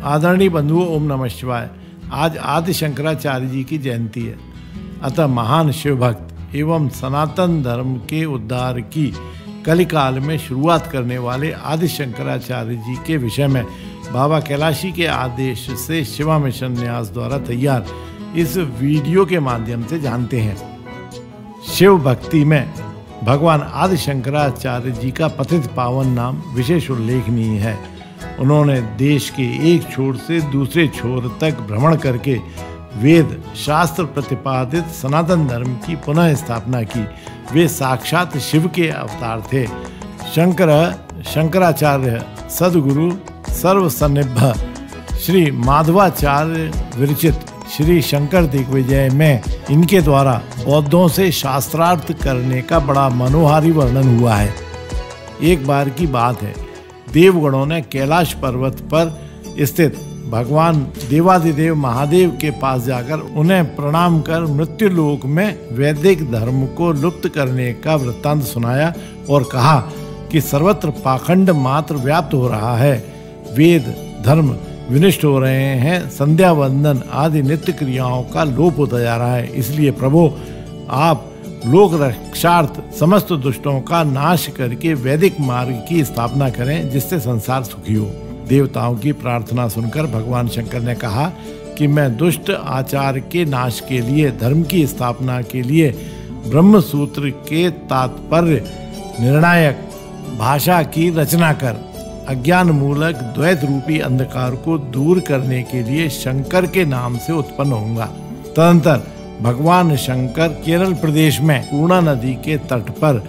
आदरणीय बंधुओं, ओम नमः शिवाय। आज आदि शंकराचार्य जी की जयंती है। अतः महान शिव भक्त एवं सनातन धर्म के उद्धार की कलिकाल में शुरुआत करने वाले आदि शंकराचार्य जी के विषय में बाबा कैलाशी के आदेश से शिवा मिशन न्यास द्वारा तैयार इस वीडियो के माध्यम से जानते हैं। शिव भक्ति में भगवान आदि शंकराचार्य जी का पतित पावन नाम विशेष उल्लेखनीय है। उन्होंने देश के एक छोर से दूसरे छोर तक भ्रमण करके वेद शास्त्र प्रतिपादित सनातन धर्म की पुनः स्थापना की। वे साक्षात शिव के अवतार थे। शंकराचार्य सद्गुरु सर्वसन्निभ श्री माधवाचार्य विरचित श्री शंकर दिग्विजय में इनके द्वारा बौद्धों से शास्त्रार्थ करने का बड़ा मनोहारी वर्णन हुआ है। एक बार की बात है, देवगणों ने कैलाश पर्वत पर स्थित भगवान देवादिदेव महादेव के पास जाकर उन्हें प्रणाम कर मृत्युलोक में वैदिक धर्म को लुप्त करने का वृत्तांत सुनाया और कहा कि सर्वत्र पाखंड मात्र व्याप्त हो रहा है, वेद धर्म विनष्ट हो रहे हैं, संध्या वंदन आदि नित्य क्रियाओं का लोप होता जा रहा है। इसलिए प्रभु, आप लोक रक्षार्थ समस्त दुष्टों का नाश करके वैदिक मार्ग की स्थापना करें, जिससे संसार सुखी हो। देवताओं की प्रार्थना सुनकर भगवान शंकर ने कहा कि मैं दुष्ट आचार के नाश के लिए, धर्म की स्थापना के लिए ब्रह्म सूत्र के तात्पर्य निर्णायक भाषा की रचना कर अज्ञान मूलक द्वैत रूपी अंधकार को दूर करने के लिए शंकर के नाम से उत्पन्न होऊंगा। तदंतर भगवान शंकर केरल प्रदेश में पूर्णा नदी के तट पर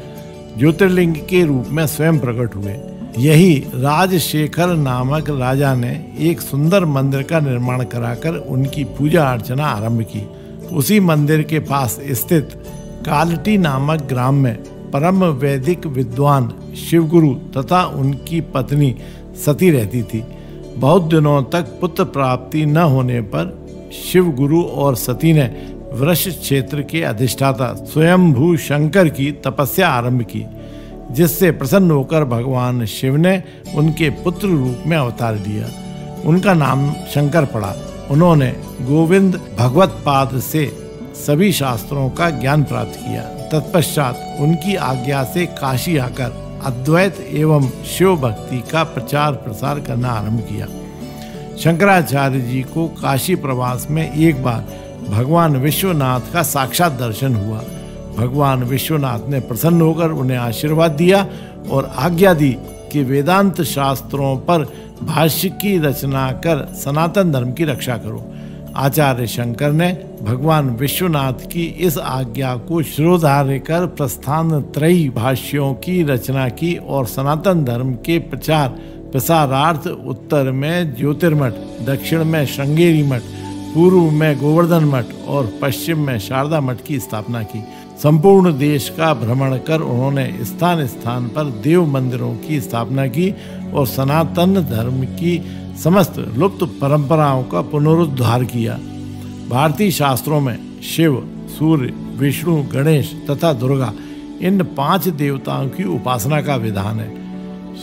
ज्योतिर्लिंग के रूप में स्वयं प्रकट हुए। यही राजशेखर नामक राजा ने एक सुंदर मंदिर का निर्माण कराकर उनकी पूजा अर्चना आरंभ की। उसी मंदिर के पास स्थित कालटी नामक ग्राम में परम वैदिक विद्वान शिवगुरु तथा उनकी पत्नी सती रहती थी। बहुत दिनों तक पुत्र प्राप्ति न होने पर शिवगुरु और सती ने वृष क्षेत्र के अधिष्ठाता स्वयंभू शंकर की तपस्या आरंभ की, जिससे प्रसन्न होकर भगवान शिव ने उनके पुत्र रूप में अवतार लिया। उनका नाम शंकर पड़ा। उन्होंने गोविंद भगवत पाद से सभी शास्त्रों का ज्ञान प्राप्त किया। तत्पश्चात उनकी आज्ञा से काशी आकर अद्वैत एवं शिव भक्ति का प्रचार प्रसार करना आरंभ किया। शंकराचार्य जी को काशी प्रवास में एक बार भगवान विश्वनाथ का साक्षात दर्शन हुआ। भगवान विश्वनाथ ने प्रसन्न होकर उन्हें आशीर्वाद दिया और आज्ञा दी कि वेदांत शास्त्रों पर भाष्य की रचना कर सनातन धर्म की रक्षा करो। आचार्य शंकर ने भगवान विश्वनाथ की इस आज्ञा को शिरोधार्य कर प्रस्थान त्रयी भाष्यों की रचना की और सनातन धर्म के प्रचार प्रसारार्थ उत्तर में ज्योतिर्मठ, दक्षिण में श्रृंगेरी मठ, पूर्व में गोवर्धन मठ और पश्चिम में शारदा मठ की स्थापना की। संपूर्ण देश का भ्रमण कर उन्होंने स्थान स्थान पर देव मंदिरों की स्थापना की और सनातन धर्म की समस्त लुप्त परंपराओं का पुनरुद्धार किया। भारतीय शास्त्रों में शिव, सूर्य, विष्णु, गणेश तथा दुर्गा इन 5 देवताओं की उपासना का विधान है।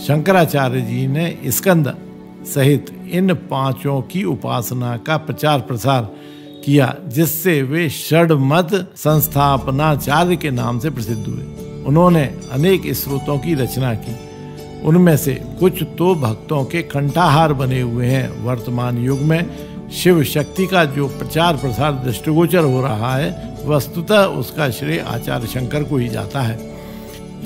शंकराचार्य जी ने स्कंद सहित इन 5 की उपासना का प्रचार प्रसार किया, जिससे वे षड्मत संस्थापनाचार्य के नाम से प्रसिद्ध हुए। उन्होंने अनेक स्रोतों की रचना की। उनमें से कुछ तो भक्तों के कंठाहार बने हुए हैं। वर्तमान युग में शिव शक्ति का जो प्रचार प्रसार दृष्टिगोचर हो रहा है, वस्तुतः उसका श्रेय आचार्य शंकर को ही जाता है।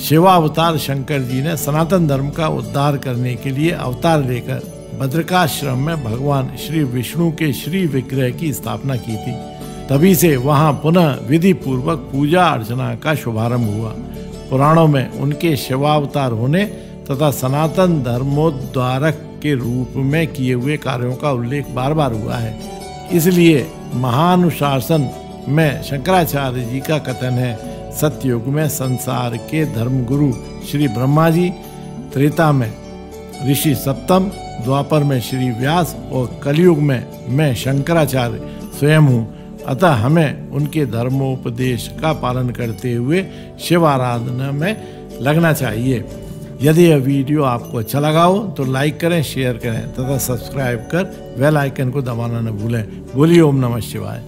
शिवावतार शंकर जी ने सनातन धर्म का उद्धार करने के लिए अवतार लेकर बद्रिकाश्रम में भगवान श्री विष्णु के श्री विग्रह की स्थापना की थी। तभी से वहां पुनः विधि पूर्वक पूजा अर्चना का शुभारंभ हुआ। पुराणों में उनके शिवावतार होने तथा सनातन धर्मोद्धारक के रूप में किए हुए कार्यों का उल्लेख बार बार हुआ है। इसलिए महानुशासन में शंकराचार्य जी का कथन है, सतयुग में संसार के धर्मगुरु श्री ब्रह्मा जी, त्रेता में ऋषि सप्तम, द्वापर में श्री व्यास और कलयुग में मैं शंकराचार्य स्वयं हूँ। अतः हमें उनके धर्मोपदेश का पालन करते हुए शिव आराधना में लगना चाहिए। यदि यह वीडियो आपको अच्छा लगा हो तो लाइक करें, शेयर करें तथा सब्सक्राइब कर बेल आइकन को दबाना न भूलें। बोलिए ओम नमः शिवाय।